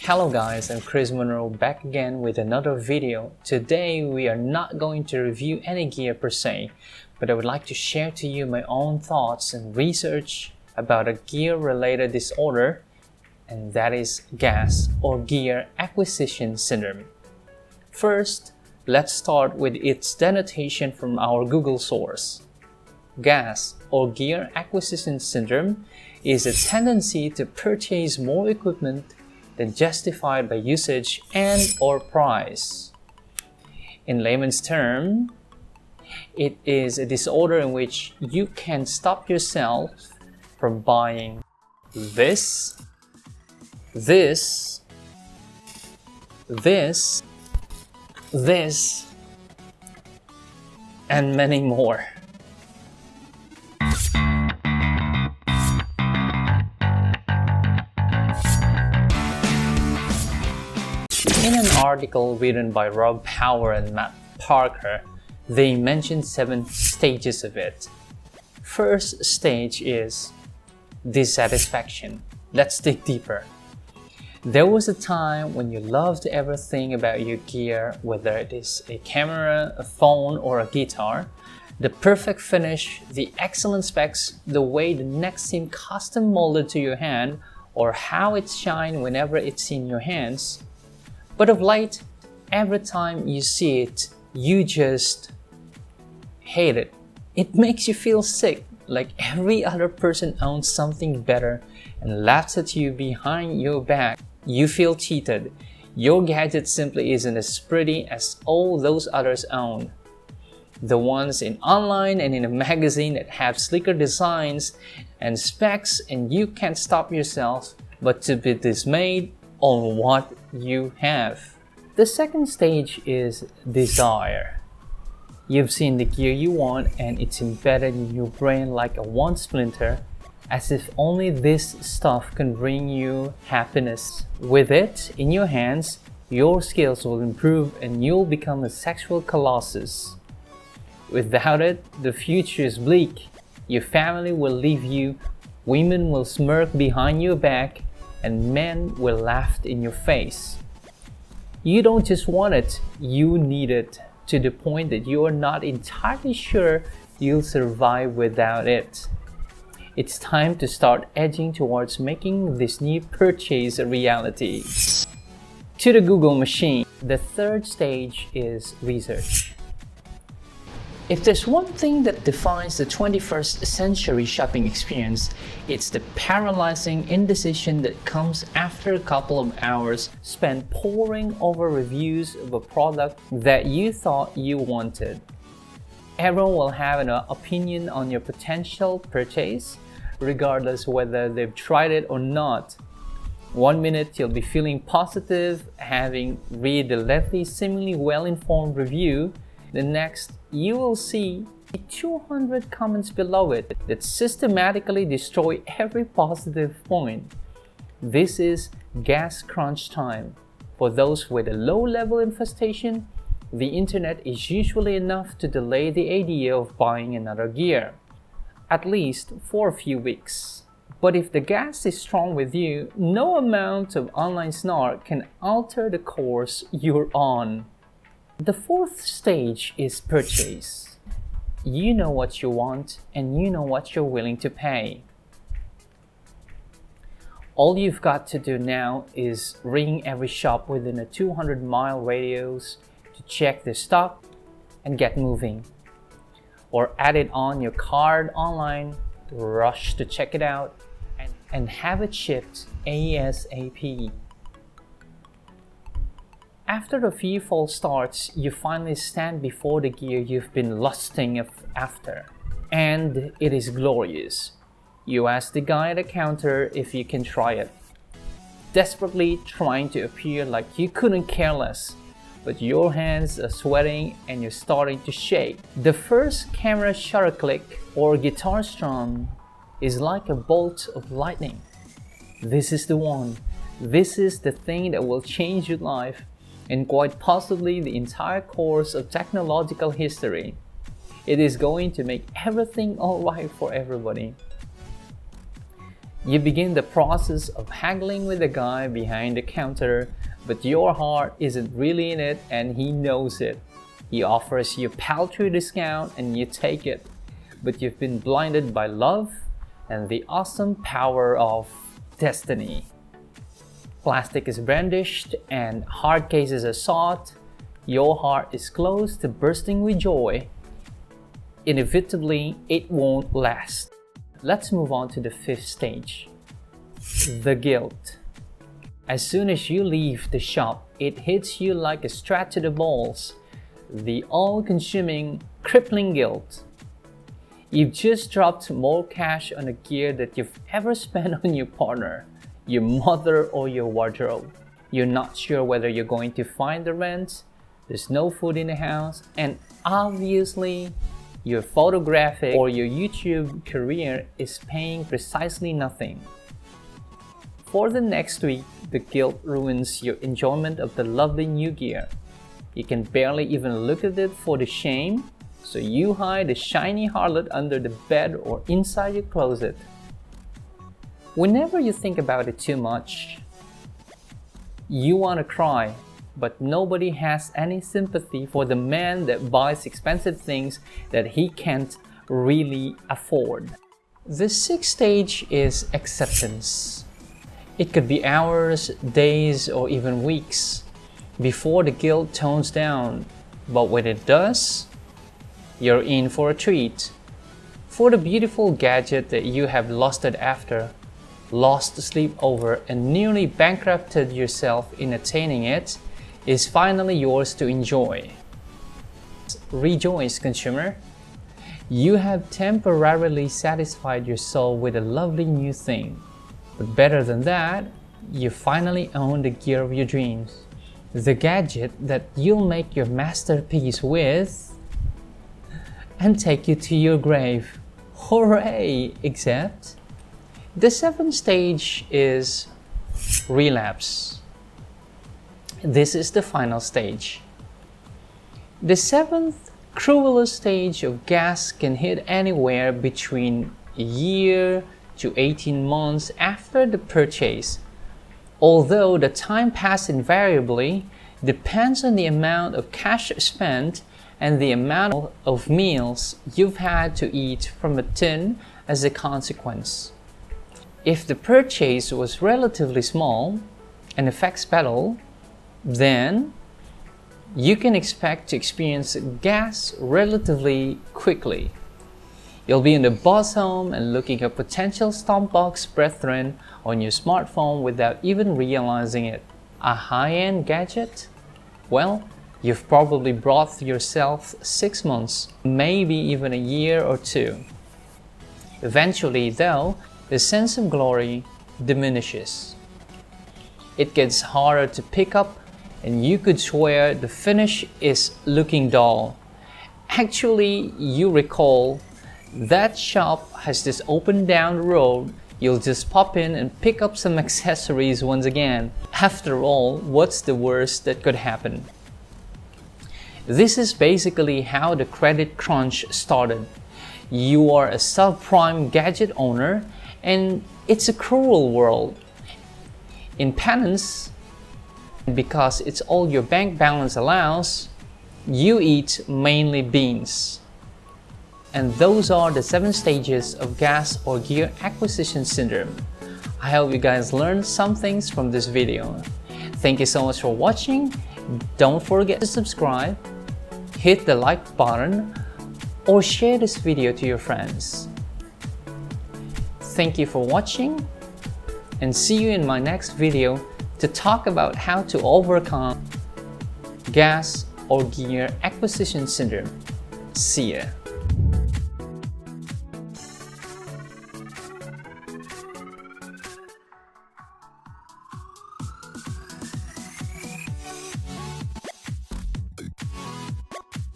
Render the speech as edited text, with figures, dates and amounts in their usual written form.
Hello guys, I'm Chris Monroe back again with another video. Today we are not going to review any gear per se, but I would like to share to you my own thoughts and research about a gear related disorder, and that is G.A.S or Gear Acquisition Syndrome. First, let's start with its denotation from our Google source. G.A.S or Gear Acquisition Syndrome is a tendency to purchase more equipment than justified by usage and or price. In layman's term, it is a disorder in which you can stop yourself from buying this, and many more. In an article written by Rob Power and Matt Parker, they mentioned 7 stages of it. First stage is dissatisfaction. Let's dig deeper. There was a time when you loved everything about your gear, whether it is a camera, a phone, or a guitar. The perfect finish, the excellent specs, the way the neck seemed custom molded to your hand, or how it shined whenever it's in your hands. But of late, every time you see it, you just hate it. It makes you feel sick, like every other person owns something better and laughs at you behind your back. You feel cheated. Your gadget simply isn't as pretty as all those others own. The ones in online and in a magazine that have sleeker designs and specs, and you can't stop yourself but to be dismayed on what you have. The second stage is desire. You've seen the gear you want and it's embedded in your brain like a want splinter, as if only this stuff can bring you happiness. With it in your hands, your skills will improve and you'll become a sexual colossus. Without it, the future is bleak. Your family will leave you, women will smirk behind your back, and men will laugh in your face. You don't just want it, you need it, to the point that you are not entirely sure you'll survive without it. It's time to start edging towards making this new purchase a reality. To the Google machine. The third stage is research. If there's one thing that defines the 21st century shopping experience, it's the paralyzing indecision that comes after a couple of hours spent poring over reviews of a product that you thought you wanted. Everyone will have an opinion on your potential purchase, regardless whether they've tried it or not. One minute you'll be feeling positive, having read the lengthy, seemingly well-informed review. The next, you will see 200 comments below it that systematically destroy every positive point. This is gas crunch time. For those with a low-level infestation, the internet is usually enough to delay the idea of buying another gear, at least for a few weeks. But if the gas is strong with you, no amount of online snark can alter the course you're on. The fourth stage is purchase. You know what you want and you know what you're willing to pay. All you've got to do now is ring every shop within a 200-mile radius to check the stock and get moving. Or add it on your card online, to rush to check it out, and have it shipped ASAP. After a few false starts, you finally stand before the gear you've been lusting after. And it is glorious. You ask the guy at the counter if you can try it, desperately trying to appear like you couldn't care less, but your hands are sweating and you're starting to shake. The first camera shutter click or guitar strum is like a bolt of lightning. This is the one. This is the thing that will change your life and quite possibly the entire course of technological history. It is going to make everything alright for everybody. You begin the process of haggling with the guy behind the counter, but your heart isn't really in it and he knows it. He offers you a paltry discount and you take it, but you've been blinded by love and the awesome power of destiny. Plastic is brandished and hard cases are sought. Your heart is close to bursting with joy. Inevitably, it won't last. Let's move on to the fifth stage, the guilt. As soon as you leave the shop, it hits you like a strap to the balls, the all-consuming, crippling guilt. You've just dropped more cash on a gear that you've ever spent on your partner, your mother, or your wardrobe. You're not sure whether you're going to find the rent, there's no food in the house, and obviously, your photographic or your YouTube career is paying precisely nothing. For the next week, the guilt ruins your enjoyment of the lovely new gear. You can barely even look at it for the shame, so you hide the shiny harlot under the bed or inside your closet. Whenever you think about it too much, you want to cry. But nobody has any sympathy for the man that buys expensive things that he can't really afford. The sixth stage is acceptance. It could be hours, days, or even weeks before the guilt tones down. But when it does, you're in for a treat. For the beautiful gadget that you have lusted after, lost sleep over, and nearly bankrupted yourself in attaining it, is finally yours to enjoy. Rejoice, consumer! You have temporarily satisfied your soul with a lovely new thing. But better than that, you finally own the gear of your dreams. The gadget that you'll make your masterpiece with and take you to your grave. Hooray! Except the seventh stage is relapse. This is the final stage. The seventh, cruelest stage of G.A.S can hit anywhere between a year to 18 months after the purchase, although the time passed invariably depends on the amount of cash spent and the amount of meals you've had to eat from a tin as a consequence. If the purchase was relatively small and effects pedal, then you can expect to experience G.A.S relatively quickly. You'll be in the bus home and looking at potential stompbox brethren on your smartphone without even realizing it. A high-end gadget? Well, you've probably brought yourself 6 months, maybe even a year or two. Eventually, though, the sense of glory diminishes. It gets harder to pick up, and you could swear the finish is looking dull. Actually, you recall that shop has this open down road. You'll just pop in and pick up some accessories once again. After all, what's the worst that could happen? This is basically how the credit crunch started. You are a subprime gadget owner, and it's a cruel world. In penance, because it's all your bank balance allows, you eat mainly beans. And those are the 7 stages of G.A.S or gear acquisition syndrome. I hope you guys learned some things from this video. Thank you so much for watching. Don't forget to subscribe, hit the like button, or share this video to your friends. Thank you for watching, and see you in my next video to talk about how to overcome G.A.S or gear acquisition syndrome. See ya!